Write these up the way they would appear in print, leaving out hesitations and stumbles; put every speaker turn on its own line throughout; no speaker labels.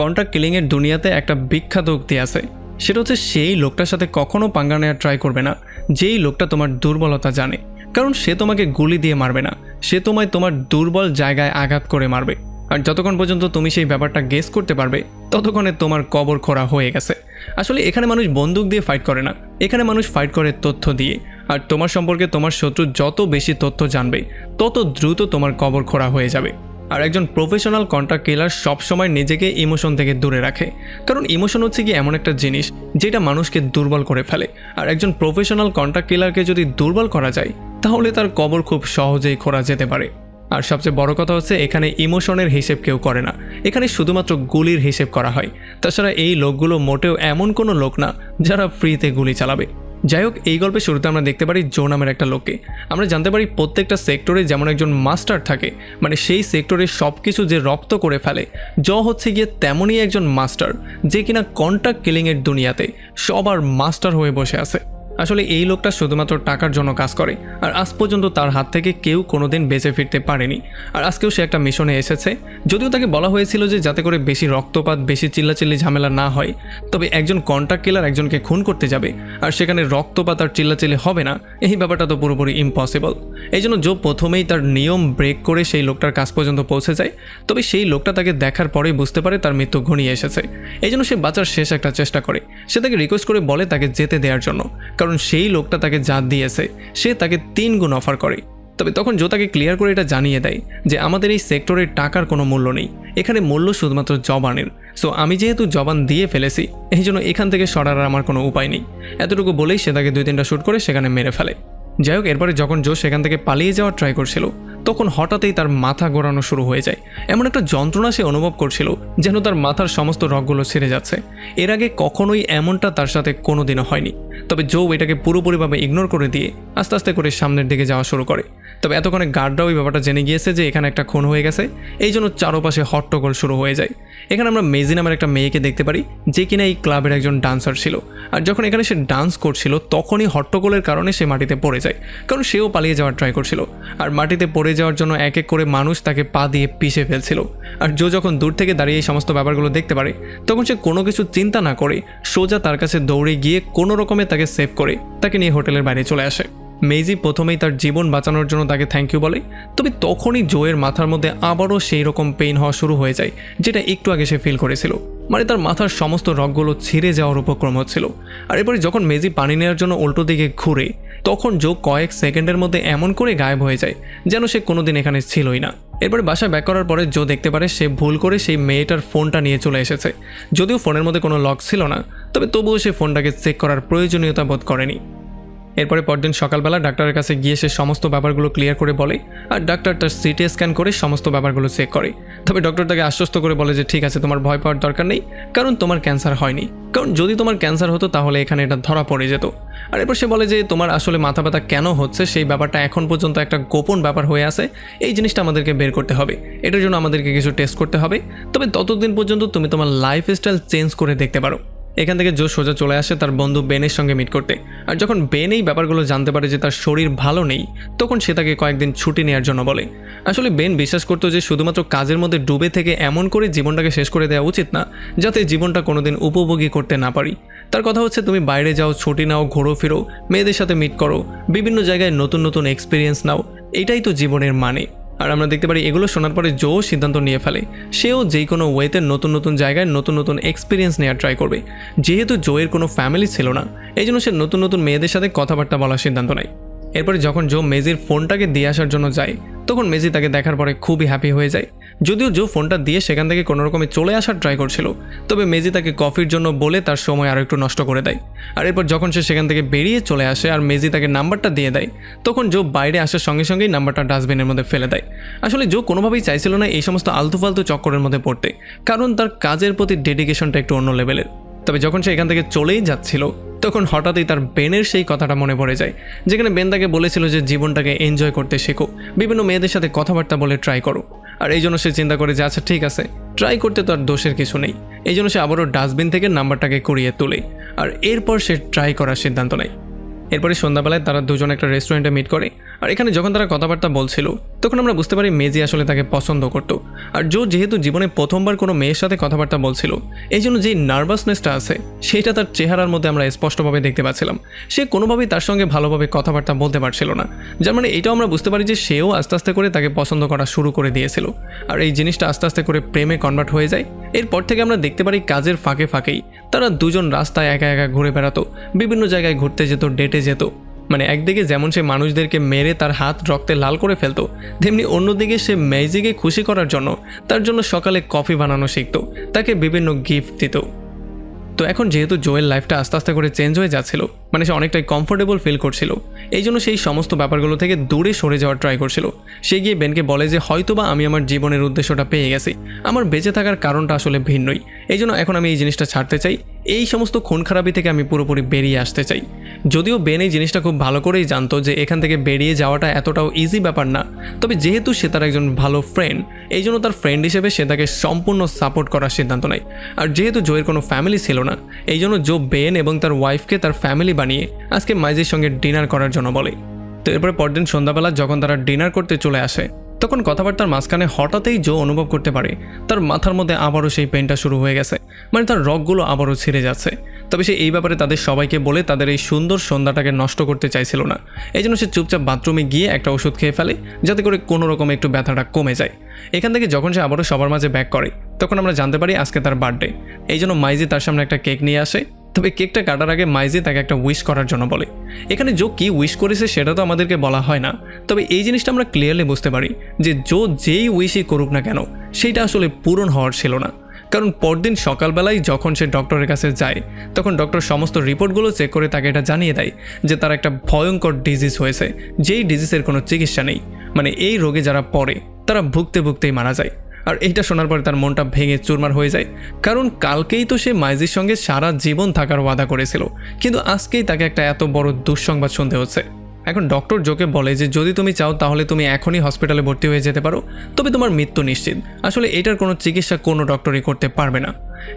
Contract কিলিংয়ের দুনিয়াতে একটা বিখ্যাত উক্তি আছে, সেটা হচ্ছে সেই লোকটার সাথে কখনো পাঙ্গা নেওয়ার ট্রাই করবে না যেই লোকটা তোমার দুর্বলতা জানে, কারণ সে তোমাকে গুলি দিয়ে মারবে না, সে তোমায় তোমার দুর্বল জায়গায় আঘাত করে মারবে। আর যতক্ষণ পর্যন্ত তুমি সেই ব্যাপারটা গেস করতে পারবে ততক্ষণে তোমার কবর খোঁড়া হয়ে গেছে। আসলে এখানে মানুষ বন্দুক দিয়ে ফাইট করে না, এখানে মানুষ ফাইট করে তথ্য দিয়ে। আর তোমার সম্পর্কে তোমার শত্রু যত বেশি তথ্য জানবে তত দ্রুত তোমার কবর খোঁড়া হয়ে যাবে। আর একজন প্রফেশনাল কন্ট্রাক্ট কিলার সবসময় নিজেকে ইমোশন থেকে দূরে রাখে, কারণ ইমোশন হচ্ছে কি এমন একটা জিনিস যেটা মানুষকে দুর্বল করে ফেলে। আর একজন প্রফেশনাল কন্ট্রাক্ট কিলারকে যদি দুর্বল করা যায় তাহলে তার কবর খুব সহজেই খোঁড়া যেতে পারে। আর সবচেয়ে বড় কথা হচ্ছে এখানে ইমোশনের হিসেব কেউ করে না, এখানে শুধুমাত্র গুলির হিসেব করা হয়। তাছাড়া এই লোকগুলো মোটেও এমন কোনো লোক না যারা ফ্রিতে গুলি চালাবে। যাই হোক, এই গল্পের শুরুতে আমরা দেখতে পারি জো নামের একটা লোককে। আমরা জানতে পারি প্রত্যেকটা সেক্টরে যেমন একজন মাস্টার থাকে, মানে সেই সেক্টরে সব কিছু যে রপ্ত করে ফেলে, জো হচ্ছে গিয়ে তেমনই একজন মাস্টার যে কিনা কন্ট্রাক্ট কিলিংয়ের দুনিয়াতে সবার মাস্টার হয়ে বসে আছে। আসলে এই লোকটা শুধুমাত্র টাকার জন্য কাজ করে, আর আজ পর্যন্ত তার হাত থেকে কেউ কোনোদিন বেঁচে ফিরতে পারেনি। আর আজকেও সে একটা মিশনে এসেছে, যদিও তাকে বলা হয়েছিল যে যাতে করে বেশি রক্তপাত, বেশি চিল্লাচিল্লি ঝামেলা না হয়। তবে একজন কন্ট্রাক্ট কিলার একজনকে খুন করতে যাবে আর সেখানে রক্তপাত আর চিল্লাচিল্লি হবে না, এই ব্যাপারটা তো পুরোপুরি ইম্পসিবল। এই জন্য জো প্রথমেই তার নিয়ম ব্রেক করে সেই লোকটার কাছ পর্যন্ত পৌঁছে যায়। তবে সেই লোকটা তাকে দেখার পরেই বুঝতে পারে তার মৃত্যু ঘনিয়ে এসেছে। এই জন্য সে বাঁচার শেষ একটা চেষ্টা করে, সে তাকে রিকোয়েস্ট করে বলে তাকে যেতে দেওয়ার জন্য, কারণ সেই লোকটা তাকে যা দিয়েছে সে তাকে 3 গুণ অফার করে। তবে তখন জো তাকে ক্লিয়ার করে এটা জানিয়ে দেয় যে আমাদের এই সেক্টরের টাকার কোনো মূল্য নেই, এখানে মূল্য শুধুমাত্র জবানের। সো আমি যেহেতু জবান দিয়ে ফেলেছি এই জন্য এখান থেকে সরার আমার কোনো উপায় নেই। এতটুকু বলেই সে তাকে 2-3টা শ্যুট করে সেখানে মেরে ফেলে। যাই হোক, এরপরে যখন জো সেখান থেকে পালিয়ে যাওয়ার ট্রাই করছিল তখন হঠাৎই তার মাথা ঘোরানো শুরু হয়ে যায়। এমন একটা যন্ত্রণা সে অনুভব করছিল যেন তার মাথার সমস্ত রগগুলো ছিঁড়ে যাচ্ছে। এর আগে কখনোই এমনটা তার সাথে কোনোদিনও হয়নি। তবে জো এটাকে পুরোপুরিভাবে ইগনোর করে দিয়ে আস্তে আস্তে করে সামনের দিকে যাওয়া শুরু করে। তবে এতক্ষণে গার্ডরাও ওই ব্যাপারটা জেনে গিয়েছে যে এখানে একটা খুন হয়ে গেছে, এই জন্য চারপাশে হট্টগোল শুরু হয়ে যায়। এখানে আমরা মেজি নামের একটা মেয়েকে দেখতে পারি যে কিনা এই ক্লাবের একজন ডান্সার ছিল। আর যখন এখানে সে ডান্স করছিল তখনই হট্টগোলের কারণে সে মাটিতে পড়ে যায়, কারণ সেও পালিয়ে যাওয়ার ট্রাই করছিল। আর মাটিতে পড়ে যাওয়ার জন্য এক এক করে মানুষ তাকে পা দিয়ে পিষে ফেলছিল। আর জো যখন দূর থেকে দাঁড়িয়ে এই সমস্ত ব্যাপারগুলো দেখতে পারে তখন সে কোনো কিছু চিন্তা না করে সোজা তার কাছে দৌড়ে গিয়ে কোনো রকমে তাকে সেভ করে তাকে নিয়ে হোটেলের বাইরে চলে আসে। মেজি প্রথমেই তার জীবন বাঁচানোর জন্য তাকে থ্যাংক ইউ বলে। তবে তখনই জোয়ের মাথার মধ্যে আবারও সেই রকম পেইন হওয়া শুরু হয়ে যায় যেটা একটু আগে সে ফিল করেছিল, মানে তার মাথার সমস্ত রগগুলো ছিঁড়ে যাওয়ার উপক্রম হচ্ছিল। আর এরপরে যখন মেজি পানি নেওয়ার জন্য উল্টো দিকে ঘুরে তখন জো কয়েক সেকেন্ডের মধ্যে এমন করে গায়েব হয়ে যায় যেন সে কোনোদিন এখানে ছিলই না। এরপরে বাসায় ব্যাক করার পরে জো দেখতে পারে সে ভুল করে সেই মেয়েটার ফোনটা নিয়ে চলে এসেছে। যদিও ফোনের মধ্যে কোনো লক ছিল না, তবে তবুও সে ফোনটাকে চেক করার প্রয়োজনীয়তা বোধ করেনি। এরপরে পরদিন সকালবেলা ডাক্তারের কাছে গিয়ে সে সমস্ত ব্যাপারগুলো ক্লিয়ার করে বলে, আর ডাক্তার তার সিটি স্ক্যান করে সমস্ত ব্যাপারগুলো চেক করে। তবে ডক্টর তাকে আশ্বস্ত করে বলে যে ঠিক আছে, তোমার ভয় পাওয়ার দরকার নেই, কারণ তোমার ক্যান্সার হয়নি, কারণ যদি তোমার ক্যান্সার হতো তাহলে এখানে এটা ধরা পড়ে যেত। আর এরপর সে বলে যে তোমার আসলে মাথা ব্যথা কেন হচ্ছে সেই ব্যাপারটা এখন পর্যন্ত একটা গোপন ব্যাপার হয়ে আছে, এই জিনিসটা আমাদেরকে বের করতে হবে, এটার জন্য আমাদেরকে কিছু টেস্ট করতে হবে। তবে ততদিন পর্যন্ত তুমি তোমার লাইফস্টাইল চেঞ্জ করে দেখতে পারো। এখান থেকে জো সোজা চলে আসে তার বন্ধু বেনের সঙ্গে মিট করতে। আর যখন বেন এই ব্যাপারগুলো জানতে পারে যে তার শরীর ভালো নেই তখন সে তাকে কয়েকদিন ছুটি নেওয়ার জন্য বলে। আসলে বেন বিশ্বাস করতো যে শুধুমাত্র কাজের মধ্যে ডুবে থেকে এমন করে জীবনটাকে শেষ করে দেওয়া উচিত না যাতে জীবনটা কোনোদিন উপভোগী করতে না পারি। তার কথা হচ্ছে তুমি বাইরে যাও, ছুটি নাও, ঘোরো ফিরো, মেয়েদের সাথে মিট করো, বিভিন্ন জায়গায় নতুন নতুন এক্সপিরিয়েন্স নাও, এটাই তো জীবনের মানে। আর আমরা দেখতে পারি এগুলো শোনার পরে জো সিদ্ধান্ত নিয়ে ফেলে সেও যেই কোনো ওয়েতে নতুন নতুন জায়গায় নতুন নতুন এক্সপিরিয়েন্স নেওয়ার ট্রাই করবে। যেহেতু জোয়ের কোনো ফ্যামিলি ছিল না এই জন্য সে নতুন নতুন মেয়েদের সাথে কথাবার্তা বলার সিদ্ধান্ত নেয়। এরপরে যখন জো মেজির ফোনটাকে দিয়ে আসার জন্য যায় তখন মেজি তাকে দেখার পরে খুবই হ্যাপি হয়ে যায়। যদিও জো ফোনটা দিয়ে সেখান থেকে কোনো রকমে চলে আসার ট্রাই করছিল, তবে মেজি তাকে কফির জন্য বলে তার সময় আরও একটু নষ্ট করে দেয়। আর এরপর যখন সে সেখান থেকে বেরিয়ে চলে আসে আর মেজি তাকে নাম্বারটা দিয়ে দেয় তখন জো বাইরে আসার সঙ্গে সঙ্গেই নাম্বারটা ডাস্টবিনের মধ্যে ফেলে দেয়। আসলে জো কোনোভাবেই চাইছিল না এই সমস্ত আলতু ফালতু চক্করের মধ্যে পড়তে, কারণ তার কাজের প্রতি ডেডিকেশনটা একটু অন্য লেভেলের। তবে যখন সে এখান থেকে চলেই যাচ্ছিল তখন হঠাৎই তার বেনের সেই কথাটা মনে পড়ে যায় যেখানে বেন তাকে বলেছিল যে জীবনটাকে এনজয় করতে শেখো, বিভিন্ন মেয়েদের সাথে কথাবার্তা বলে ট্রাই করো। আর এই জন্য সে চিন্তা করে যে আচ্ছা ঠিক আছে, ট্রাই করতে তো আর দোষের কিছু নেই। এই জন্য সে আবারও ডাস্টবিন থেকে নাম্বারটাকে কুড়িয়ে তোলে আর এরপর সে ট্রাই করার সিদ্ধান্ত নেয়। এরপরে সন্ধ্যাবেলায় তারা দুজন একটা রেস্টুরেন্টে মিট করে আর এখানে যখন তারা কথাবার্তা বলছিল তখন আমরা বুঝতে পারি মেজি আসলে তাকে পছন্দ করত। আর জো যেহেতু জীবনে প্রথমবার কোনো মেয়ের সাথে কথাবার্তা বলছিল, এই জন্য যেই নার্ভাসনেসটা আছে সেটা তার চেহারার মধ্যে আমরা স্পষ্টভাবে দেখতে পাচ্ছিলাম। সে কোনোভাবেই তার সঙ্গে ভালোভাবে কথাবার্তা বলতে পারছিল না, যার মানে এটাও আমরা বুঝতে পারি যে সেও আস্তে আস্তে করে তাকে পছন্দ করা শুরু করে দিয়েছিল। আর এই জিনিসটা আস্তে আস্তে করে প্রেমে কনভার্ট হয়ে যায়। এরপর থেকে আমরা দেখতে পারি কাজের ফাঁকে ফাঁকেই তারা দুজন রাস্তায় একা একা ঘুরে বেড়াতো, বিভিন্ন জায়গায় ঘুরতে যেত, ডেটে যেত। মানে একদিকে যেমন সে মানুষদেরকে মেরে তার হাত রক্তে লাল করে ফেলতো, তেমনি অন্যদিকে সে মেজিকে খুশি করার জন্য তার জন্য সকালে কফি বানানো শিখতো, তাকে বিভিন্ন গিফট দিত। তো এখন যেহেতু জোয়ের লাইফটা আস্তে আস্তে করে চেঞ্জ হয়ে যাচ্ছিল, মানে সে অনেকটাই কমফোর্টেবল ফিল করছিল, এই জন্য সেই সমস্ত ব্যাপারগুলো থেকে দূরে সরে যাওয়ার ট্রাই করছিল। সে গিয়ে বেনকে বলে যে হয়তোবা আমি আমার জীবনের উদ্দেশ্যটা পেয়ে গেছি, আমার বেঁচে থাকার কারণটা আসলে ভিন্নই, এই জন্য এখন আমি এই জিনিসটা ছাড়তে চাই, এই সমস্ত খুন খারাপি থেকে আমি পুরোপুরি বেরিয়ে আসতে চাই। যদিও বেন এই জিনিসটা খুব ভালো করেই জানতো যে এখান থেকে বেরিয়ে যাওয়াটা এতটাও ইজি ব্যাপার না, তবে যেহেতু সে তার একজন ভালো ফ্রেন্ড, এই জন্য তার ফ্রেন্ড হিসেবে সে তাকে সম্পূর্ণ সাপোর্ট করার সিদ্ধান্ত নেয়। আর যেহেতু জোয়ের কোনো ফ্যামিলি ছিল না, এই জন্য জো বেন এবং তার ওয়াইফকে তার ফ্যামিলি বানিয়ে আজকে মাইজির সঙ্গে ডিনার করার জন্য বলে। তো এরপরে পরদিন সন্ধ্যাবেলা যখন তারা ডিনার করতে চলে আসে, তখন কথাবার্তার মাঝখানে হঠাৎই জো অনুভব করতে পারে তার মাথার মধ্যে আবারও সেই পেনটা শুরু হয়ে গেছে, মানে তার রগগুলো আবারও ছিঁড়ে যাচ্ছে। তবে সে এই ব্যাপারে তাদের সবাইকে বলে তাদের এই সুন্দর সন্ধ্যাটাকে নষ্ট করতে চাইছিল না, এই জন্য সে চুপচাপ বাথরুমে গিয়ে একটা ওষুধ খেয়ে ফেলে যাতে করে কোনো রকম একটু ব্যথাটা কমে যায়। এখান থেকে যখন সে আবারও সবার মাঝে ব্যাক করে, তখন আমরা জানতে পারি আজকে তার বার্থডে, এই জন্য মাইজি তার সামনে একটা কেক নিয়ে আসে। তবে কেকটা কাটার আগে মাইজি তাকে একটা উইশ করার জন্য বলে। এখানে জো কি উইশ করেছে সেটা তো আমাদেরকে বলা হয় না, তবে এই জিনিসটা আমরা ক্লিয়ারলি বুঝতে পারি যে জো যেই উইশই করুক না কেন সেইটা আসলে পূরণ হওয়ার ছিল না। কারণ পরদিন সকালবেলায় যখন সে ডক্টরের কাছে যায়, তখন ডক্টর সমস্ত রিপোর্টগুলো চেক করে তাকে এটা জানিয়ে দেয় যে তার একটা ভয়ঙ্কর ডিজিজ হয়েছে, যেই ডিজিজের কোনো চিকিৎসা নেই, মানে এই রোগে যারা পড়ে তারা ভুগতে ভুগতেই মারা যায়। আর এইটা শোনার পরে তার মনটা ভেঙে চুরমার হয়ে যায়, কারণ কালকেই তো সে মাইজির সঙ্গে সারা জীবন থাকার ওয়াদা করেছিল, কিন্তু আজকেই তাকে একটা এত বড় দুঃসংবাদ শুনতে হচ্ছে। এখন ডক্টর জোকে বলে যে যদি তুমি চাও তাহলে তুমি এখনই হসপিটালে ভর্তি হয়ে যেতে পারো, তবে তোমার মৃত্যু নিশ্চিত, আসলে এটার কোনো চিকিৎসা কোনো ডক্টরই করতে পারবে না।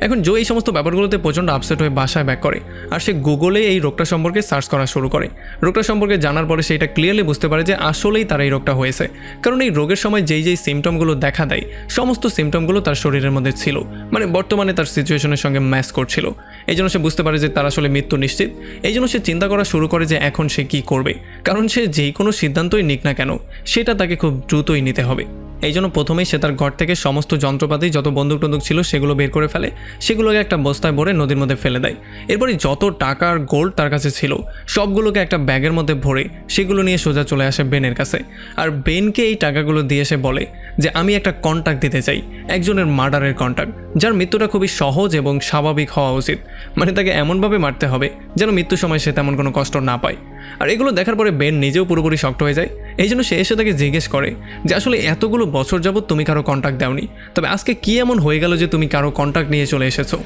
এখন জো এই সমস্ত ব্যাপারগুলোতে প্রচণ্ড আপসেট হয়ে বাসায় ব্যাক করে, আর সে গুগলে এই রোগটা সম্পর্কে সার্চ করা শুরু করে। রোগটা সম্পর্কে জানার পরে সে এটা ক্লিয়ারলি বুঝতে পারে যে আসলেই তার এই রোগটা হয়েছে, কারণ এই রোগের সময় যেই সিমটমগুলো দেখা দেয় সমস্ত সিমটমগুলো তার শরীরের মধ্যে ছিল, মানে বর্তমানে তার সিচুয়েশনের সঙ্গে ম্যাচ করছিল। এই জন্য সে বুঝতে পারে যে তার আসলে মৃত্যু নিশ্চিত। এই জন্য সে চিন্তা করা শুরু করে যে এখন সে কী করবে, কারণ সে যেই কোনো সিদ্ধান্তই নিক না কেন সেটা তাকে খুব দ্রুতই নিতে হবে। এই জন্য প্রথমেই সে তার ঘর থেকে সমস্ত যন্ত্রপাতি, যত বন্দুক টন্দুক ছিল সেগুলো বের করে ফেলে, সেগুলোকে একটা বস্তায় ভরে নদীর মধ্যে ফেলে দেয়। এরপরে যত টাকা আর গোল্ড তার কাছে ছিল সবগুলোকে একটা ব্যাগের মধ্যে ভরে সেগুলো নিয়ে সোজা চলে আসে বেনের কাছে। আর বেনকে এই টাকাগুলো দিয়ে সে বলে যে আমি একটা কন্ট্যাক্ট দিতে চাই, একজনের মার্ডারের কন্ট্যাক্ট, যার মৃত্যুটা খুবই সহজ এবং স্বাভাবিক হওয়া উচিত, মানে তাকে এমনভাবে মারতে হবে যেন মৃত্যুর সময় সে তেমন কোনো কষ্ট না পায়। আর এগুলো দেখার পরে বেন নিজেও পুরোপুরি শক্ট হয়ে যায়। এই জন্য সে এসে তাকে জিজ্ঞেস করে যে আসলে এতগুলো বছর যাবত তুমি কারো কন্ট্যাক্ট দাওনি, তবে আজকে কি এমন হয়ে গেল যে তুমি কারো কন্ট্যাক্ট নিয়ে চলে এসেছো।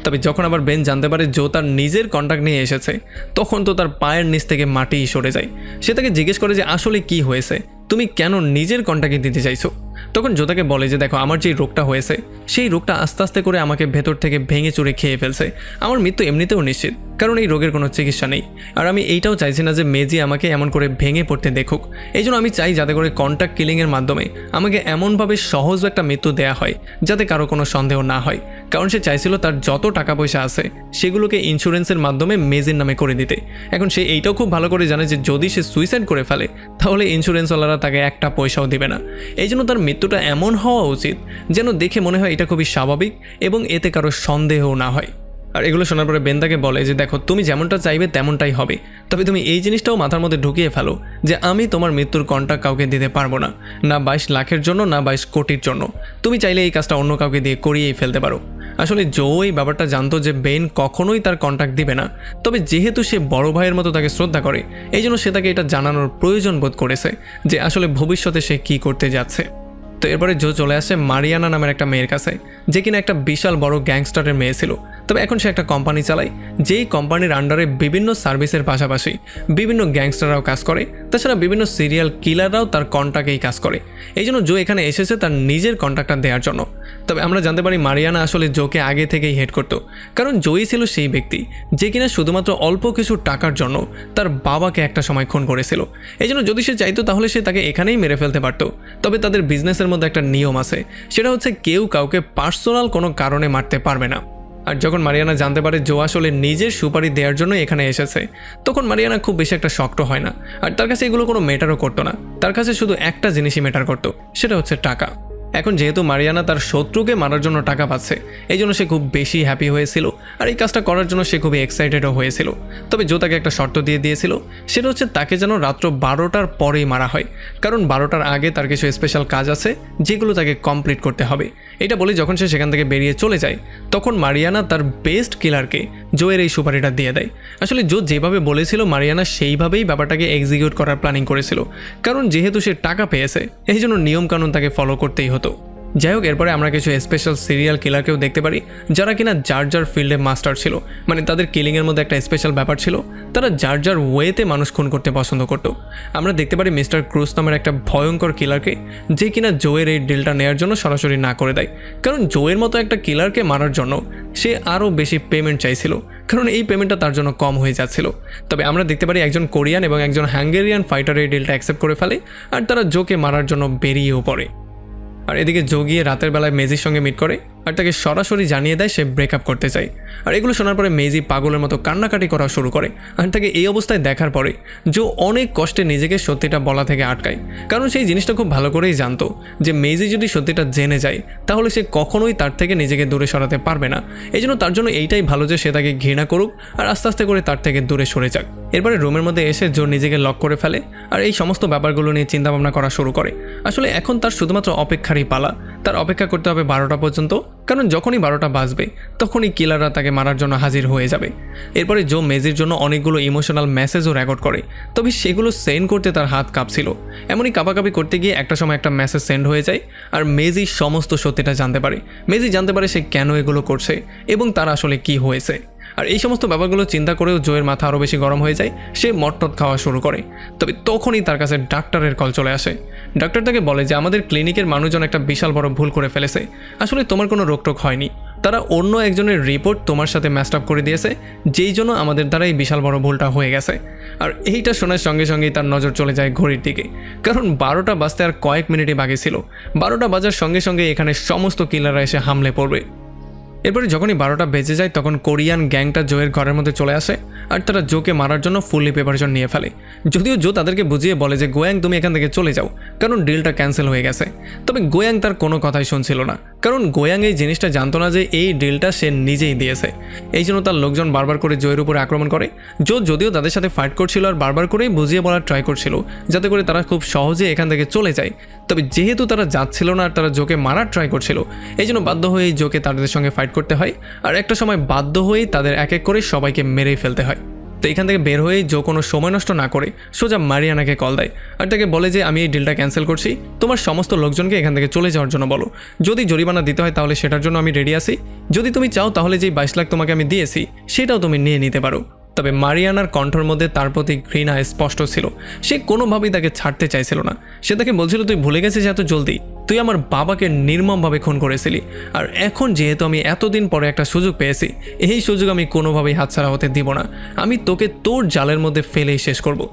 তবে যখন আবার বেন জানতে পারে জো তার নিজের কন্ট্যাক্ট নিয়ে এসেছে, তখন তো তার পায়ের নিচ থেকে মাটি সরে যায়। সে তাকে জিজ্ঞেস করে যে আসলে কি হয়েছে, তুমি কেন নিজের কন্ট্যাক্ট দিতে চাইছো। তখন জো তাকে বলে যে দেখো, আমার যেই রোগটা হয়েছে সেই রোগটা আস্তে আস্তে করে আমাকে ভেতর থেকে ভেঙে চুরে খেয়ে ফেলছে, আমার মৃত্যু এমনিতেও নিশ্চিত, কারণ এই রোগের কোনো চিকিৎসা নেই। আর আমি এইটাও চাইছি না যে মেজি আমাকে এমন করে ভেঙে পড়তে দেখুক, এই জন্য আমি চাই যাতে করে কন্ট্যাক্ট কিলিংয়ের মাধ্যমে আমাকে এমনভাবে সহজ একটা মৃত্যু দেয়া হয় যাতে কারো কোনো সন্দেহ না হয়। কারণ সে চাইছিল তার যত টাকা পয়সা আছে সেগুলোকে ইন্স্যুরেন্সের মাধ্যমে মেজির নামে করে দিতে। এখন সে এইটাও খুব ভালো করে জানে যে যদি সে সুইসাইড করে ফেলে তাহলে ইন্স্যুরেন্সওয়ালারা তাকে একটা পয়সাও দিবে না। এই জন্য তার মৃত্যুটা এমন হওয়া উচিত যেন দেখে মনে হয় এটা খুবই স্বাভাবিক এবং এতে কারো সন্দেহও না হয়। আর এগুলো শোনার পরে বেন তাকে বলে যে দেখো, তুমি যেমনটা চাইবে তেমনটাই হবে, তবে তুমি এই জিনিসটাও মাথার মধ্যে ঢুকিয়ে ফেলো যে আমি তোমার মৃত্যুর কন্ট্যাক্ট কাউকে দিতে পারবো না, না 22 লাখের জন্য, না 22 কোটির জন্য। তুমি চাইলে এই কাজটা অন্য কাউকে দিয়ে করিয়েই ফেলতে পারো। আসলে জো এই ব্যাপারটা জানতো যে বেন কখনোই তার কন্ট্যাক্ট দিবে না, তবে যেহেতু সে বড় ভাইয়ের মতো তাকে শ্রদ্ধা করে, এই জন্য সে তাকে এটা জানানোর প্রয়োজন বোধ করেছে যে আসলে ভবিষ্যতে সে কী করতে যাচ্ছে। তো এরপরে জো চলে আসে মারিয়ানা নামের একটা মেয়ের কাছে, যে কিনা একটা বিশাল বড় গ্যাংস্টারের মেয়ে ছিল। তবে এখন সে একটা কোম্পানি চালায়, যেই কোম্পানির আন্ডারে বিভিন্ন সার্ভিসের পাশাপাশি বিভিন্ন গ্যাংস্টাররাও কাজ করে, তাছাড়া বিভিন্ন সিরিয়াল কিলাররাও তার কন্ট্যাক্টেই কাজ করে। এই জন্য জো এখানে এসেছে তার নিজের কন্ট্যাক্টটা দেওয়ার জন্য। তবে আমরা জানতে পারি মারিয়ানা আসলে জোকে আগে থেকেই হেড করতো, কারণ জোই ছিল সেই ব্যক্তি যে কিনা শুধুমাত্র অল্প কিছু টাকার জন্য তার বাবাকে একটা সময় খুন করেছিল। এই জন্য যদি সে চাইতো তাহলে সে তাকে এখানেই মেরে ফেলতে পারতো। তবে তাদের বিজনেসের মধ্যে একটা নিয়ম আছে, সেটা হচ্ছে কেউ কাউকে পার্সোনাল কোনো কারণে মারতে পারবে না। আর যখন মারিয়ানা জানতে পারে জো আসলে নিজের সুপারি দেওয়ার জন্য এখানে এসেছে, তখন মারিয়ানা খুব বেশি একটা শক্ত হয় না, আর তার কাছে এগুলো কোনো ম্যাটারও করতো না। তার কাছে শুধু একটা জিনিসই ম্যাটার করতো, সেটা হচ্ছে টাকা। এখন যেহেতু মারিয়ানা তার শত্রুকে মারার জন্য টাকা পাচ্ছে, এই জন্য সে খুব বেশি হ্যাপি হয়েছিল, আর এই কাজটা করার জন্য সে খুবই এক্সাইটেডও হয়েছিল। তবে জো তাকে একটা শর্ত দিয়ে দিয়েছিল, সেটা হচ্ছে তাকে যেন রাত্র 12টার পরেই মারা হয়, কারণ 12টার আগে তার কিছু স্পেশাল কাজ আছে যেগুলো তাকে কমপ্লিট করতে হবে। এটা বলে যখন সে সেখান থেকে বেরিয়ে চলে যায়, তখন মারিয়ানা তার বেস্ট কিলারকে জোয়ের এই সুপারিটা দিয়ে দেয়। আসলে জো যেভাবে বলেছিল মারিয়ানা সেইভাবেই ব্যাপারটাকে এক্সিকিউট করার প্ল্যানিং করেছিল, কারণ যেহেতু সে টাকা পেয়েছে এই জন্য নিয়মকানুন তাকে ফলো করতেই হতো। যাই হোক, এরপরে আমরা কিছু স্পেশাল সিরিয়াল কিলারকেও দেখতে পারি যারা কিনা যার যার ফিল্ডে মাস্টার ছিল, মানে তাদের কিলিংয়ের মধ্যে একটা স্পেশাল ব্যাপার ছিল, তারা যার যার ওয়েতে মানুষ খুন করতে পছন্দ করতো। আমরা দেখতে পারি মিস্টার ক্রুজ নামের একটা ভয়ঙ্কর কিলারকে, যে কিনা জোয়ের এই ডিলটা নেওয়ার জন্য সরাসরি না করে দেয়, কারণ জোয়ের মতো একটা কিলারকে মারার জন্য সে আরও বেশি পেমেন্ট চাইছিল, কারণ এই পেমেন্টটা তার জন্য কম হয়ে যাচ্ছিল। তবে আমরা দেখতে পারি একজন কোরিয়ান এবং একজন হাঙ্গেরিয়ান ফাইটার এই ডিলটা অ্যাকসেপ্ট করে ফেলে, আর তারা জোকে মারার জন্য বেরিয়েও পড়ে। আর এদিকে জো গিয়ে রাতের বেলায় মেজির সঙ্গে মিট করে আর তাকে সরাসরি জানিয়ে দেয় সে ব্রেকআপ করতে চায়। আর এগুলো শোনার পরে মেজি পাগলের মতো কান্নাকাটি করা শুরু করে, আর তাকে এই অবস্থায় দেখার পরে জো অনেক কষ্টে নিজেকে সত্যিটা বলা থেকে আটকায়, কারণ সেই জিনিসটা খুব ভালো করেই জানতো যে মেজি যদি সত্যিটা জেনে যায় তাহলে সে কখনোই তার থেকে নিজেকে দূরে সরাতে পারবে না। এই জন্য তার জন্য এইটাই ভালো যে সে তাকে ঘৃণা করুক আর আস্তে আস্তে করে তার থেকে দূরে সরে যাক। এরপরে রুমের মধ্যে এসে জো নিজেকে লক করে ফেলে আর এই সমস্ত ব্যাপারগুলো নিয়ে চিন্তাভাবনা করা শুরু করে। আসলে এখন তার শুধুমাত্র অপেক্ষারই পালা, তার অপেক্ষা করতে হবে 12টা পর্যন্ত, কারণ যখনই 12টা বাজবে তখনই কিলাররা তাকে মারার জন্য হাজির হয়ে যাবে। এরপরে জো মেজির জন্য অনেকগুলো ইমোশনাল মেসেজও রেকর্ড করে, তবে সেগুলো সেন্ড করতে তার হাত কাঁপছিল। এমনই কাঁপাকাঁপি করতে গিয়ে একটা সময় একটা মেসেজ সেন্ড হয়ে যায় আর মেজি সমস্ত সত্যিটা জানতে পারে। মেজি জানতে পারে সে কেন এগুলো করছে এবং তার আসলে কি হয়েছে। আর এই সমস্ত ব্যাপারগুলো চিন্তা করেও জোয়ের মাথা আরও বেশি গরম হয়ে যায়, সে মটটট খাওয়া শুরু করে। তবে তখনই তার কাছে ডাক্তারের কল চলে আসে। ডাক্তার তাকে বলে যে আমাদের ক্লিনিকের মানুষজন একটা বিশাল বড় ভুল করে ফেলেছে, আসলে তোমার কোনো রোগটোক হয়নি, তারা অন্য একজনের রিপোর্ট তোমার সাথে ম্যাচড আপ করে দিয়েছে, যেই জন্য আমাদের দ্বারা এই বিশাল বড় ভুলটা হয়ে গেছে। আর এইটা শোনার সঙ্গে সঙ্গেই তার নজর চলে যায় ঘড়ির দিকে, কারণ 12টা বাজতে আর কয়েক মিনিটই বাকি ছিল। 12টা বাজার সঙ্গে সঙ্গে এখানে সমস্ত কিলাররা এসে হামলে পড়বে। এরপরে যখনই 12টা বেজে যায় তখন কোরিয়ান গ্যাংটা জোয়ের ঘরের মধ্যে চলে আসে আর তারা জোকে মারার জন্য ফুললি প্রিপারেশন নিয়ে ফেলে। যদিও জো তাদেরকে বুঝিয়ে বলে যে গোয়াং তুমি এখান থেকে চলে যাও, কারণ ডিলটা ক্যান্সেল হয়ে গেছে। তবে গোয়াং তার কোনো কথাই শুনছিল না, কারণ গোয়াং এই জিনিসটা জানতো না যে এই ডিলটা সে নিজেই দিয়েছে। এই জন্য তার লোকজন বারবার করে জোয়ের উপরে আক্রমণ করে। জো যদিও তাদের সাথে ফাইট করছিল আর বারবার করেই বুঝিয়ে বলার ট্রাই করছিল যাতে করে তারা খুব সহজে এখান থেকে চলে যায়, তবে যেহেতু তারা যাচ্ছিল না আর তারা জোকে মারার ট্রাই করছিল, এই জন্য বাধ্য হয়েই জোকে তাদের সঙ্গে ফাইট করতে হয়। আর একটা সময় বাধ্য হয়েই তাদের এক এক করে সবাইকে মেরেই ফেলতে হয়। তো এখান থেকে বের হয়ে জো কোনো সময় নষ্ট না করে সোজা মারিয়ানাকে কল দেয় আর তাকে বলে যে আমি এই ডিলটা ক্যান্সেল করছি, তোমার সমস্ত লোকজনকে এখান থেকে চলে যাওয়ার জন্য বলো, যদি জরিমানা দিতে হয় তাহলে সেটার জন্য আমি রেডি আছি, যদি তুমি চাও তাহলে যেই 22 লাখ তোমাকে আমি দিয়েছি সেটাও তুমি নিয়ে নিতে পারো। তবে মারিয়ানার কণ্ঠর মধ্যে তার প্রতি ঘৃণা স্পষ্ট ছিল, সে কোনোভাবেই তাকে ছাড়তে চাইছিল না। সে তাকে বলছিল তুই ভুলে গেছিস এত জলদি, তুই আমার বাবাকে নির্মমভাবে খুন করেছিলি, আর এখন যেহেতু আমি এতদিন পরে একটা সুযোগ পেয়েছি, এই সুযোগ আমি কোনোভাবেই হাতছাড়া হতে দিব না, আমি তোকে তোর জালের মধ্যে ফেলেই শেষ করব।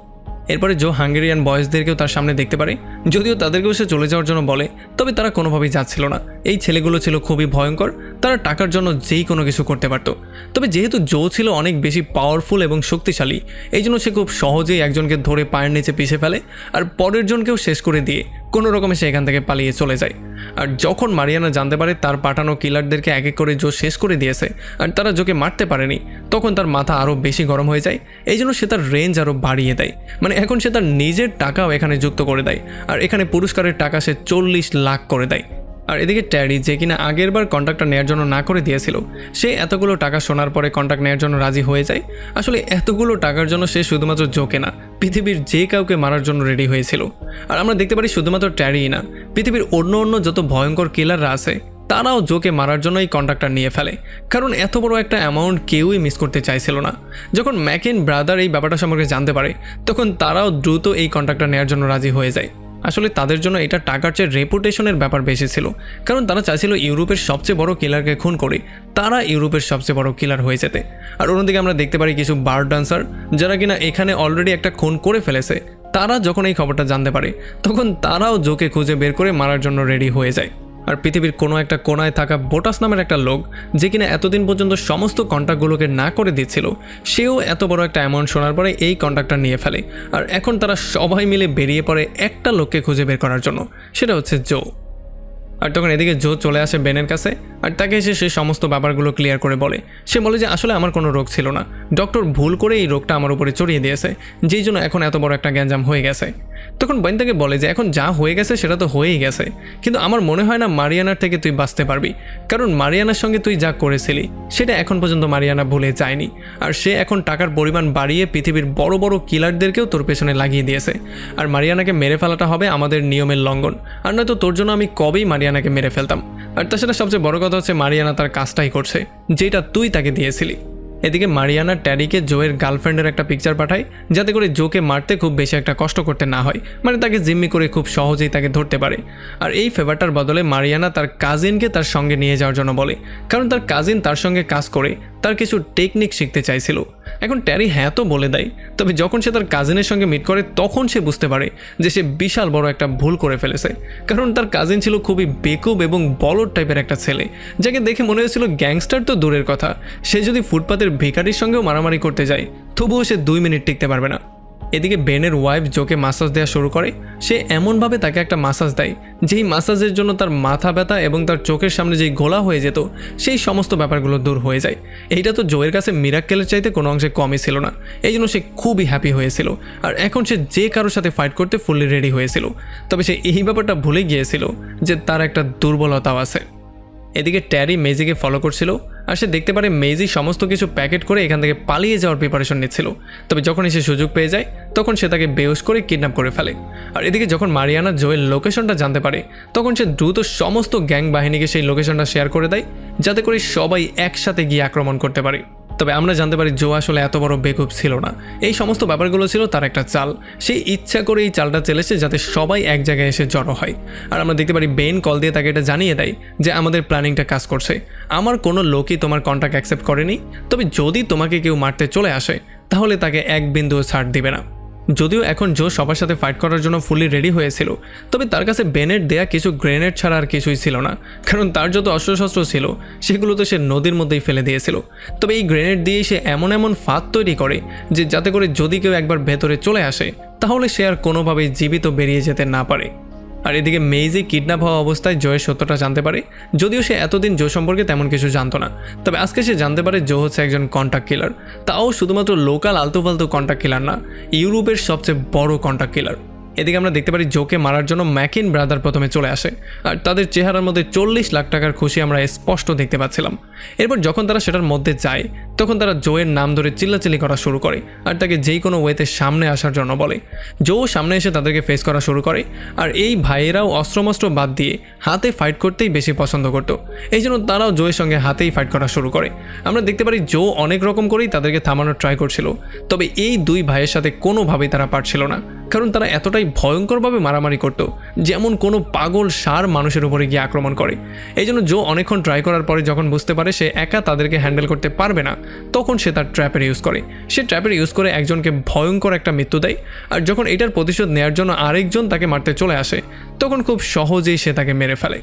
এরপরে জো হাঙ্গেরিয়ান বয়েজদেরকেও তার সামনে দেখতে পারে, যদিও তাদেরকেও সে চলে যাওয়ার জন্য বলে, তবে তারা কোনোভাবেই যাচ্ছিল না। এই ছেলেগুলো ছিল খুবই ভয়ঙ্কর, তারা টাকার জন্য যেই কোনো কিছু করতে পারত। তবে যেহেতু জো ছিল অনেক বেশি পাওয়ারফুল এবং শক্তিশালী, এই জন্য সে খুব সহজেই একজনকে ধরে পায়ের নিচে পিষে ফেলে আর পরের জনকেও শেষ করে দিয়ে কোনো রকমে সে এখান থেকে পালিয়ে চলে যায়। আর যখন মারিয়ানা জানতে পারে তার পাঠানো কিলারদেরকে এক এক করে জো শেষ করে দিয়েছে আর তারা জোকে মারতে পারেনি, তখন তার মাথা আরও বেশি গরম হয়ে যায়। এই জন্য সে তার রেঞ্জ আরও বাড়িয়ে দেয়, মানে এখন সে তার নিজের টাকাও এখানে যুক্ত করে দেয় আর এখানে পুরস্কারের টাকা সে 40 লাখ করে দেয়। আর এদিকে ট্যারি, যে কিনা আগের বার কন্ট্রাক্টটা নেওয়ার জন্য না করে দিয়েছিল, সে এতগুলো টাকা শোনার পরে কন্ট্রাক্ট নেওয়ার জন্য রাজি হয়ে যায়। আসলে এতগুলো টাকার জন্য সে শুধুমাত্র জোকে না, পৃথিবীর যে কাউকে মারার জন্য রেডি হয়েছিল। আর আমরা দেখতে পারি শুধুমাত্র ট্যারিই না, পৃথিবীর অন্য যত ভয়ঙ্কর কিলাররা আছে তারাও জোকে মারার জন্য এই কন্ট্রাক্টটা নিয়ে ফেলে, কারণ এত বড় একটা অ্যামাউন্ট কেউই মিস করতে চাইছিল না। যখন ম্যাকেন ব্রাদার এই ব্যাপারটা সম্পর্কে জানতে পারে তখন তারাও দ্রুত এই কন্ট্রাক্টটা নেওয়ার জন্য রাজি হয়ে যায়। আসলে তাদের জন্য এটা টাকার চেয়ে রেপুটেশনের ব্যাপার বেশি ছিল, কারণ তারা চাইছিল ইউরোপের সবচেয়ে বড় কিলারকে খুন করে তারা ইউরোপের সবচেয়ে বড় কিলার হয়ে যেতে। আর অন্যদিকে আমরা দেখতে পারি কিছু বার ডান্সার যারা কিনা এখানে অলরেডি একটা খুন করে ফেলেছে, তারা যখন এই খবরটা জানতে পারে তখন তারাও জোকে খুঁজে বের করে মারার জন্য রেডি হয়ে যায়। আর পৃথিবীর কোনো একটা কোনায় থাকা বোটাস নামের একটা লোক, যে কিনা এতদিন পর্যন্ত সমস্ত কন্ট্রাক্টগুলোকে না করে দিচ্ছিল, সেও এত বড় একটা অ্যামাউন্ট শোনার পরে এই কন্ট্রাক্টটা নিয়ে ফেলে। আর এখন তারা সবাই মিলে বেরিয়ে পড়ে একটা লোককে খুঁজে বের করার জন্য, সেটা হচ্ছে জো। আর তখন এদিকে জো চলে আসে বেনের কাছে, আর তাকে এসে সে সমস্ত ব্যাপারগুলো ক্লিয়ার করে বলে। সে বলে যে আসলে আমার কোনো রোগ ছিল না, ডক্টর ভুল করে এই রোগটা আমার উপরে চড়িয়ে দিয়েছে, যেই জন্য এখন এত বড় একটা গ্যাঞ্জাম হয়ে গেছে। তখন বেন তাকে বলে যে এখন যা হয়ে গেছে সেটা তো হয়েই গেছে, কিন্তু আমার মনে হয় না মারিয়ানার থেকে তুই বাঁচতে পারবি, কারণ মারিয়ানার সঙ্গে তুই যা করেছিলি সেটা এখন পর্যন্ত মারিয়ানা ভুলে যায়নি। আর সে এখন টাকার পরিমাণ বাড়িয়ে পৃথিবীর বড় বড় কিলারদেরকেও তোর পেছনে লাগিয়ে দিয়েছে। আর মারিয়ানাকে মেরে ফেলাটা হবে আমাদের নিয়মের লঙ্ঘন, আর নয়তো তোর জন্য আমি কবেই মারিয়ানাকে মেরে ফেলতাম। আর তাছাড়া সবচেয়ে বড় কথা হচ্ছে মারিয়ানা তার কাজটাই করছে যেটা তুই তাকে দিয়েছিলি। এদিকে মারিয়ানা ট্যারিকে জোয়ের গার্লফ্রেন্ডের একটা পিকচার পাঠায়, যাতে করে জোকে মারতে খুব বেশি একটা কষ্ট করতে না হয়, মানে তাকে জিম্মি করে খুব সহজেই তাকে ধরতে পারে। আর এই ফেভারটার বদলে মারিয়ানা তার কাজিনকে তার সঙ্গে নিয়ে যাওয়ার জন্য বলে, কারণ তার কাজিন তার সঙ্গে কাজ করে তার কিছু টেকনিক শিখতে চাইছিল। এখন ট্যারি হ্যাঁ তো বলে দেয়, তবে যখন সে তার কাজিনের সঙ্গে মিট করে তখন সে বুঝতে পারে যে সে বিশাল বড় একটা ভুল করে ফেলেছে, কারণ তার কাজিন ছিল খুবই বেকুব এবং বলদ টাইপের একটা ছেলে, যাকে দেখে মনে হয়েছিল গ্যাংস্টার তো দূরের কথা, সে যদি ফুটপাতের ভিখারির সঙ্গেও মারামারি করতে যায় তবুও সে 2 মিনিট টিকতে পারবে না। এদিকে বেনের ওয়াইফ জোকে মাসাজ দেওয়া শুরু করে। সে এমনভাবে তাকে একটা মাসাজ দেয় যেই মাসাজের জন্য তার মাথা ব্যথা এবং তার চোখের সামনে যেই গোলা হয়ে যেত সেই সমস্ত ব্যাপারগুলো দূর হয়ে যায়। এইটা তো জোয়ের কাছে মিরাক্কেলের চাইতে কোনো অংশে কমই ছিল না, এই জন্য সে খুবই হ্যাপি হয়েছিল। আর এখন সে যে কারোর সাথে ফাইট করতে ফুললি রেডি হয়েছিল, তবে সে এই ব্যাপারটা ভুলে গিয়েছিল যে তার একটা দুর্বলতাও আছে। এদিকে ট্যারি মেজিকে ফলো করছিল, আর সে দেখতে পারে মেজি সমস্ত কিছু প্যাকেট করে এখান থেকে পালিয়ে যাওয়ার প্রিপারেশন নিচ্ছিল। তবে যখনই সে সুযোগ পেয়ে যায় তখন সে তাকে বেহুশ করে কিডন্যাপ করে ফেলে। আর এদিকে যখন মারিয়ানা জোয়ের লোকেশনটা জানতে পারে তখন সে দ্রুত সমস্ত গ্যাং বাহিনীকে সেই লোকেশনটা শেয়ার করে দেয়, যাতে করে সবাই একসাথে গিয়ে আক্রমণ করতে পারে। তবে আমরা জানতে পারি জো আসলে এত বড় বেকুব ছিল না, এই সমস্ত ব্যাপারগুলো ছিল তার একটা চাল। সে ইচ্ছা করে এই চালটা চেলেছে যাতে সবাই এক জায়গায় এসে জড়ো হয়। আর আমরা দেখতে পারি বেন কল দিয়ে তাকে এটা জানিয়ে দেয় যে আমাদের প্ল্যানিংটা কাজ করছে, আমার কোনো লোকই তোমার কন্ট্রাক্ট অ্যাকসেপ্ট করেনি, তবে যদি তোমাকে কেউ মারতে চলে আসে তাহলে তাকে এক বিন্দুও ছাড় দিবে না। যদিও এখন জো সবার সাথে ফাইট করার জন্য ফুলি রেডি হয়েছিল, তবে তার কাছে বেনের দেয়া কিছু গ্রেনেড ছাড়া আর কিছুই ছিল না, কারণ তার যত অস্ত্রশস্ত্র ছিল সেগুলো তো সে নদীর মধ্যেই ফেলে দিয়েছিল। তবে এই গ্রেনেড দিয়েই সে এমন এমন ফাঁদ তৈরি করে যে যাতে করে যদি কেউ একবার ভেতরে চলে আসে তাহলে সে আর কোনোভাবেই জীবিত বেরিয়ে যেতে না পারে। আর এদিকে মেইজি কিডন্যাপ হওয়া অবস্থায় জোয়ের সত্যটা জানতে পারে, যদিও সে এতদিন জো সম্পর্কে তেমন কিছু জানতো না। তবে আজকে সে জানতে পারে জো হচ্ছে একজন কন্ট্রাক্ট কিলার, তাও শুধুমাত্র লোকাল আলতু ফালতু কন্ট্রাক্ট কিলার না, ইউরোপের সবচেয়ে বড় কন্ট্রাক্ট কিলার। এদিকে আমরা দেখতে পারি জোকে মারার জন্য ম্যাকিন ব্রাদার প্রথমে চলে আসে, আর তাদের চেহারার মধ্যে 40 লাখ টাকার খুশি আমরা স্পষ্ট দেখতে পাচ্ছিলাম। এরপর যখন তারা সেটার মধ্যে যায় তখন তারা জোয়ের নাম ধরে চিল্লাচিল্লি করা শুরু করে, আর তাকে যেই কোনো ওয়েতে সামনে আসার জন্য বলে। জো সামনে এসে তাদেরকে ফেস করা শুরু করে, আর এই ভাইয়েরাও অস্ত্রমস্ত্র বাদ দিয়ে হাতে ফাইট করতেই বেশি পছন্দ করতো, এই জন্য তারাও জোয়ের সঙ্গে হাতেই ফাইট করা শুরু করে। আমরা দেখতে পারি জো অনেক রকম করেই তাদেরকে থামানোর ট্রাই করছিল, তবে এই দুই ভাইয়ের সাথে কোনোভাবেই তারা পারছিল না, কারণ তারা এতটাই ভয়ঙ্করভাবে মারামারি করতো যেমন কোনো পাগল ষাঁড় মানুষের উপরে গিয়ে আক্রমণ করে। এই জন্য জো অনেকক্ষণ ট্রাই করার পরে যখন বুঝতে পারে সে একা তাদেরকে হ্যান্ডেল করতে পারবে না, তখন সে তার ট্র্যাপের ইউজ করে। সে ট্র্যাপের ইউজ করে একজনকে ভয়ঙ্কর একটা মৃত্যু দেয়, আর যখন এটার প্রতিশোধ নেওয়ার জন্য আরেকজন তাকে মারতে চলে আসে তখন খুব সহজেই সে তাকে মেরে ফেলে।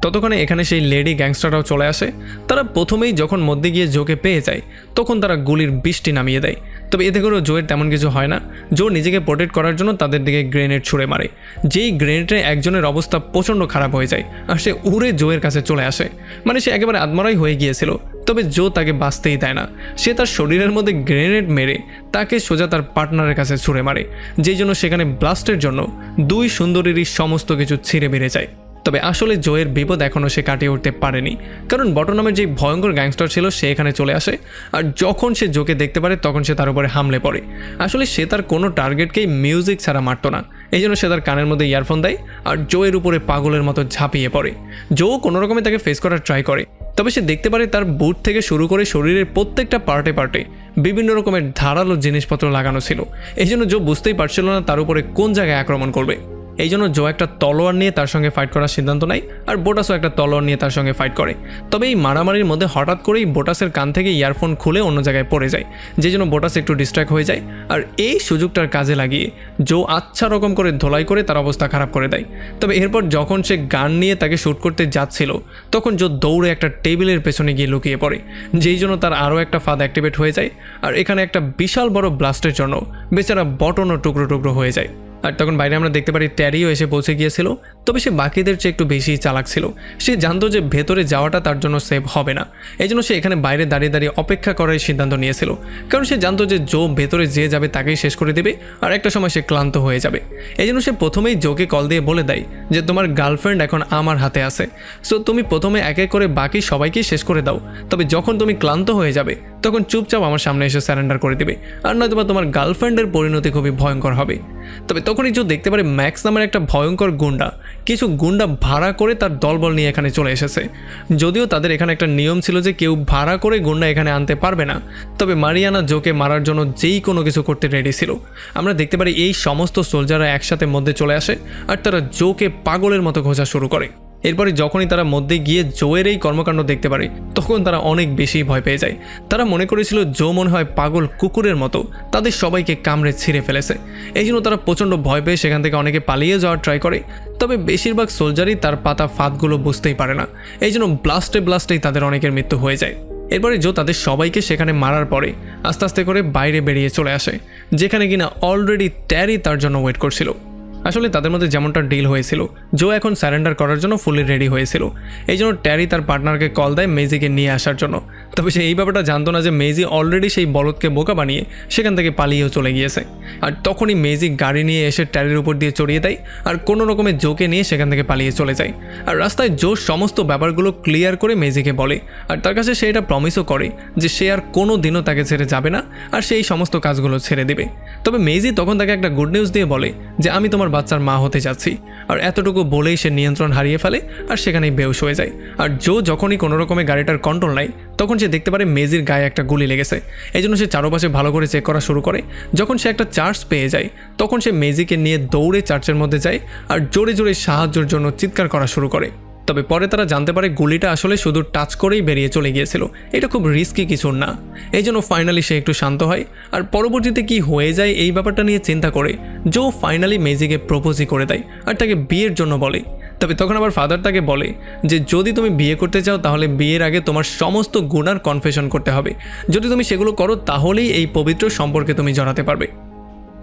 ততক্ষণে এখানে সেই লেডি গ্যাংস্টাররাও চলে আসে। তারা প্রথমেই যখন মধ্যে গিয়ে জোকে পেয়ে যায় তখন তারা গুলির বৃষ্টি নামিয়ে দেয়, তবে এতে করেও জোয়ের তেমন কিছু হয় না। জো নিজেকে প্রোটেক্ট করার জন্য তাদের দিকে গ্রেনেড ছুঁড়ে মারে, যেই গ্রেনেডে একজনের অবস্থা প্রচণ্ড খারাপ হয়ে যায় আর সে উড়ে জোয়ের কাছে চলে আসে, মানে সে একেবারে আত্মরাই হয়ে গিয়েছিল। তবে জো তাকে বাঁচতেই দেয় না, সে তার শরীরের মধ্যে গ্রেনেড মেরে তাকে সোজা তার পার্টনারের কাছে ছুঁড়ে মারে, যেই জন্য সেখানে ব্লাস্টের জন্য দুই সুন্দরীরই সমস্ত কিছু ছিঁড়ে বেড়ে যায়। তবে আসলে জোয়ের বিপদ এখনও সে কাটিয়ে উঠতে পারেনি, কারণ বটো নামের যে ভয়ঙ্কর গ্যাংস্টার ছিল সে এখানে চলে আসে, আর যখন সে জোকে দেখতে পারে তখন সে তার উপরে হামলে পড়ে। আসলে সে তার কোনো টার্গেটকেই মিউজিক ছাড়া মারতো না, এই জন্য সে তার কানের মধ্যে ইয়ারফোন দেয় আর জোয়ের উপরে পাগলের মতো ঝাঁপিয়ে পড়ে। জো কোনো রকমে তাকে ফেস করার ট্রাই করে, তবে সে দেখতে পারে তার বুট থেকে শুরু করে শরীরের প্রত্যেকটা পার্টে পার্টে বিভিন্ন রকমের ধারালো জিনিসপত্র লাগানো ছিল, এই জন্য জো বুঝতেই পারছিল না তার উপরে কোন জায়গায় আক্রমণ করবে। এই জন্য জো একটা তলোয়ার নিয়ে তার সঙ্গে ফাইট করার সিদ্ধান্ত নেয়, আর বোটাসও একটা তলোয়ার নিয়ে তার সঙ্গে ফাইট করে। তবে এই মারামারির মধ্যে হঠাৎ করেই বোটাসের কান থেকে ইয়ারফোন খুলে অন্য জায়গায় পড়ে যায়, যে জন্য বোটাস একটু ডিস্ট্র্যাক্ট হয়ে যায়। আর এই সুযোগটার কাজে লাগিয়ে জো আচ্ছা রকম করে ধোলাই করে তার অবস্থা খারাপ করে দেয়। তবে এরপর যখন সে গান নিয়ে তাকে শ্যুট করতে যাচ্ছিল, তখন জো দৌড়ে একটা টেবিলের পেছনে গিয়ে লুকিয়ে পড়ে, যেই জন্য তার আরও একটা ফাঁদ অ্যাক্টিভেট হয়ে যায়। আর এখানে একটা বিশাল বড় ব্লাস্টের জন্য বেচারা বটনও টুকরো টুকরো হয়ে যায়। আর তখন বাইরে আমরা দেখতে পারি ট্যারিও এসে পৌঁছে গিয়েছিল। তবে সে বাকিদের চেয়ে একটু বেশি চালাক ছিল। সে জানতো যে ভেতরে যাওয়াটা তার জন্য সেফ হবে না, এই জন্য সে এখানে বাইরে দাঁড়িয়ে দাঁড়িয়ে অপেক্ষা করার সিদ্ধান্ত নিয়েছিল। কারণ সে জানতো যে জো ভেতরে যে যাবে তাকেই শেষ করে দেবে, আর একটা সময় সে ক্লান্ত হয়ে যাবে। এই জন্য সে প্রথমেই জোকে কল দিয়ে বলে দেয় যে তোমার গার্লফ্রেন্ড এখন আমার হাতে আছে, সো তুমি প্রথমে এক এক করে বাকি সবাইকেই শেষ করে দাও। তবে যখন তুমি ক্লান্ত হয়ে যাবে তখন চুপচাপ আমার সামনে এসে স্যারেন্ডার করে দেবে, আর নয়তো তোমার গার্লফ্রেন্ডের পরিণতি খুবই ভয়ঙ্কর হবে। তবে তখনই জো দেখতে পারে ম্যাক্স নামের একটা ভয়ঙ্কর গুন্ডা কিছু গুন্ডা ভাড়া করে তার দলবল নিয়ে এখানে চলে এসেছে। যদিও তাদের এখানে একটা নিয়ম ছিল যে কেউ ভাড়া করে গুন্ডা এখানে আনতে পারবে না, তবে মারিয়ানা জোকে মারার জন্য যেই কোনো কিছু করতে রেডি ছিল। আমরা দেখতে পারি এই সমস্ত সোলজাররা একসাথে মধ্যে চলে আসে, আর তারা জোকে পাগলের মতো খোঁজা শুরু করে। এরপরে যখনই তারা মধ্যে গিয়ে জোয়ের এই কর্মকাণ্ড দেখতে পারে, তখন তারা অনেক বেশি ভয় পেয়ে যায়। তারা মনে করেছিল জো মনে হয় পাগল কুকুরের মতো তাদের সবাইকে কামড়ে ছিঁড়ে ফেলেছে। এই জন্য তারা প্রচণ্ড ভয় পেয়ে সেখান থেকে অনেকে পালিয়ে যাওয়ার ট্রাই করে। তবে বেশিরভাগ সোলজারই তার পাতা ফাঁদগুলো বুঝতেই পারে না, এই জন্য ব্লাস্টেই তাদের অনেকের মৃত্যু হয়ে যায়। এরপরে জো তাদের সবাইকে সেখানে মারার পরে আস্তে আস্তে করে বাইরে বেরিয়ে চলে আসে, যেখানে কিনা অলরেডি ট্যারি তার জন্য ওয়েট করছিল। আসলে তাদের মধ্যে যেমনটা ডিল হয়েছিল, জো এখন স্যারেন্ডার করার জন্য ফুলি রেডি হয়েছিল। এই জন্য ট্যারি তার পার্টনারকে কল দেয় মেজিকে নিয়ে আসার জন্য। তবে সে এই ব্যাপারটা জানতো না যে মেজি অলরেডি সেই বলদকে বোকা বানিয়ে সেখান থেকে পালিয়েও চলে গিয়েছে। আর তখনই মেজি গাড়ি নিয়ে এসে ট্যারির উপর দিয়ে চড়িয়ে দেয়, আর কোনো রকমের জোকে নিয়ে সেখান থেকে পালিয়ে চলে যায়। আর রাস্তায় জো সমস্ত ব্যাপারগুলো ক্লিয়ার করে মেজিকে বলে, আর তার কাছে সে এটা প্রমিসও করে যে সে আর কোনো দিনও তাকে ছেড়ে যাবে না, আর সেই সমস্ত কাজগুলো ছেড়ে দেবে। তবে মেজি তখন তাকে একটা গুড নিউজ দিয়ে বলে যে আমি তোমার বাচ্চার মা হতে যাচ্ছি। আর এতটুকু বলেই সে নিয়ন্ত্রণ হারিয়ে ফেলে, আর সেখানেই বেহুশ হয়ে যায়। আর জো যখনই কোনো রকমের গাড়িটার কন্ট্রোল নেয়, তখন সে দেখতে পারে মেজির গায়ে একটা গুলি লেগেছে। এই জন্য সে চারপাশে ভালো করে চেক করা শুরু করে। যখন সে একটা চার্জ পেয়ে যায়, তখন সে মেজিকে নিয়ে দৌড়ে চার্চের মধ্যে যায়, আর জোরে জোরে সাহায্যের জন্য চিৎকার করা শুরু করে। তবে পরে তারা জানতে পারে গুলিটা আসলে শুধু টাচ করেই বেরিয়ে চলে গিয়েছিল, এটা খুব রিস্কি কিছু না। এই জন্য ফাইনালি সে একটু শান্ত হয়। আর পরবর্তীতে কি হয়ে যায় এই ব্যাপারটা নিয়ে চিন্তা করে জো ফাইনালি মেজিকে প্রপোজই করে দেয়, আর তাকে বিয়ের জন্য বলে। তবে তখন আবার ফাদার তাকে বলে যে যদি তুমি বিয়ে করতে চাও তাহলে বিয়ের আগে তোমার সমস্ত গুনার কনফেশন করতে হবে। যদি তুমি সেগুলো করো তাহলেই এই পবিত্র সম্পর্কে তুমি জড়াতে পারবে।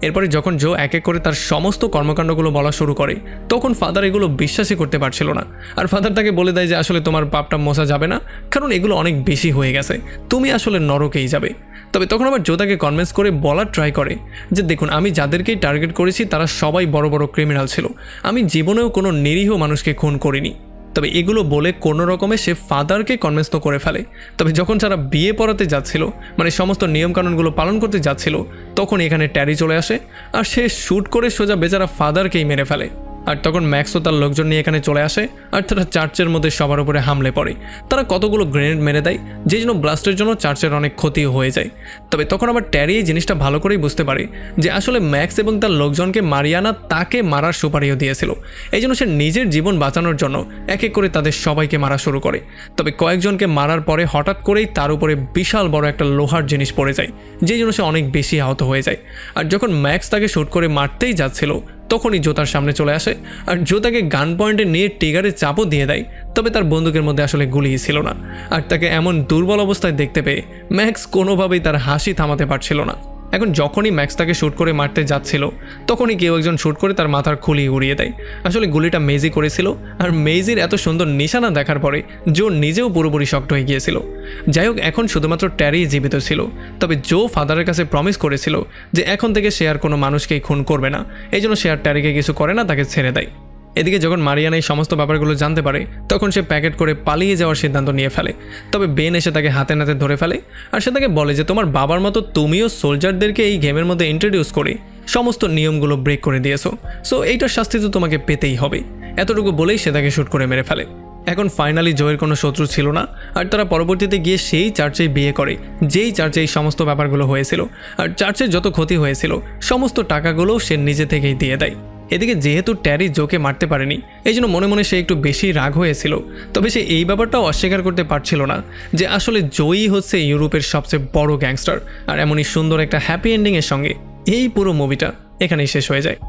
এরপরে যখন জো এক এক করে তার সমস্ত কর্মকাণ্ডগুলো বলা শুরু করে, তখন ফাদার এগুলো বিশ্বাসই করতে পারছিল না। আর ফাদার তাকে বলে দেয় যে আসলে তোমার পাপটা মোছা যাবে না, কারণ এগুলো অনেক বেশি হয়ে গেছে, তুমি আসলে নরকেই যাবে। তবে তখন আবার জো তাকে কনভিন্স করে বলার ট্রাই করে যে দেখুন, আমি যাদেরকেই টার্গেট করেছি তারা সবাই বড় বড় ক্রিমিনাল ছিল, আমি জীবনেও কোনো নিরীহ মানুষকে খুন করিনি। তবে এগুলো বলে কোনো রকমে সে ফাদারকে কনভিন্স তো করে ফেলে। তবে যখন তারা বিয়ে পড়াতে যাচ্ছিল, মানে সমস্ত নিয়মকানুনগুলো পালন করতে যাচ্ছিল, তখন এখানে ট্যারি চলে আসে, আর সে শ্যুট করে সোজা বেচারা ফাদারকেই মেরে ফেলে। আর তখন ম্যাক্সও তার লোকজন নিয়ে এখানে চলে আসে, আর তারা চার্চের মধ্যে সবার উপরে হামলে পড়ে। তারা কতগুলো গ্রেনেড মেরে দেয়, যে জন্য ব্লাস্টের জন্য চার্চের অনেক ক্ষতি হয়ে যায়। তবে তখন আবার ট্যারি এই জিনিসটা ভালো করেই বুঝতে পারে যে আসলে ম্যাক্স এবং তার লোকজনকে মারিয়ানা তাকে মারার সুপারিও দিয়েছিল। এই জন্য সে নিজের জীবন বাঁচানোর জন্য এক এক করে তাদের সবাইকে মারা শুরু করে। তবে কয়েকজনকে মারার পরে হঠাৎ করেই তার উপরে বিশাল বড় একটা লোহার জিনিস পড়ে যায়, যে জন্য সে অনেক বেশি আহত হয়ে যায়। আর যখন ম্যাক্স তাকে শ্যুট করে মারতেই যাচ্ছিল, তখনই জো তার সামনে চলে আসে, আর জো তাকে গান পয়েন্টে নিয়ে ট্রিগারে চাপও দিয়ে দেয়। তবে তার বন্দুকের মধ্যে আসলে গুলি ছিল না। আর তাকে এমন দুর্বল অবস্থায় দেখতে পেয়ে ম্যাক্স কোনোভাবেই তার হাসি থামাতে পারছিল না। এখন যখনই ম্যাক্স তাকে শ্যুট করে মারতে যাচ্ছিল, তখনই কেউ একজন শ্যুট করে তার মাথার খুলি উড়িয়ে দেয়। আসলে গুলিটা মেজি করেছিল, আর মেজির এত সুন্দর নিশানা দেখার পরে জো নিজেও পুরোপুরি শক্ট হয়ে গিয়েছিল। যাই হোক, এখন শুধুমাত্র ট্যারি জীবিত ছিল। তবে জো ফাদারের কাছে প্রমিস করেছিল যে এখন থেকে সে আর কোনো মানুষকেই খুন করবে না, এই জন্য সে আর ট্যারিকে কিছু করে না, তাকে ছেড়ে দেয়। এদিকে যখন মারিয়ানা এই সমস্ত ব্যাপারগুলো জানতে পারে, তখন সে প্যাকেট করে পালিয়ে যাওয়ার সিদ্ধান্ত নিয়ে ফেলে। তবে বেন এসে তাকে হাতে নাতে ধরে ফেলে, আর সে তাকে বলে যে তোমার বাবার মতো তুমিও সোলজারদেরকে এই গেমের মধ্যে ইন্ট্রোডিউস করে সমস্ত নিয়মগুলো ব্রেক করে দিয়েছো, সো এইটার শাস্তি তো তোমাকে পেতেই হবে। এতটুকু বলেই সে তাকে শ্যুট করে মেরে ফেলে। এখন ফাইনালি জয়ের কোনো শত্রু ছিল না, আর তারা পরবর্তীতে গিয়ে সেই চার্চেই বিয়ে করে, যেই চার্চে এই সমস্ত ব্যাপারগুলো হয়েছিল। আর চার্চের যত ক্ষতি হয়েছিল সমস্ত টাকাগুলো সে নিজে থেকেই দিয়ে দেয়। এদিকে যেহেতু ট্যারি জোকে মারতে পারেনি, এই জন্য মনে মনে সে একটু বেশি রাগ হয়েছিল। তবে সে এই ব্যাপারটাও অস্বীকার করতে পারছিল না যে আসলে জোই হচ্ছে ইউরোপের সবচেয়ে বড় গ্যাংস্টার। আর এমনই সুন্দর একটা হ্যাপি এন্ডিংয়ের সঙ্গে এই পুরো মুভিটা এখানেই শেষ হয়ে যায়।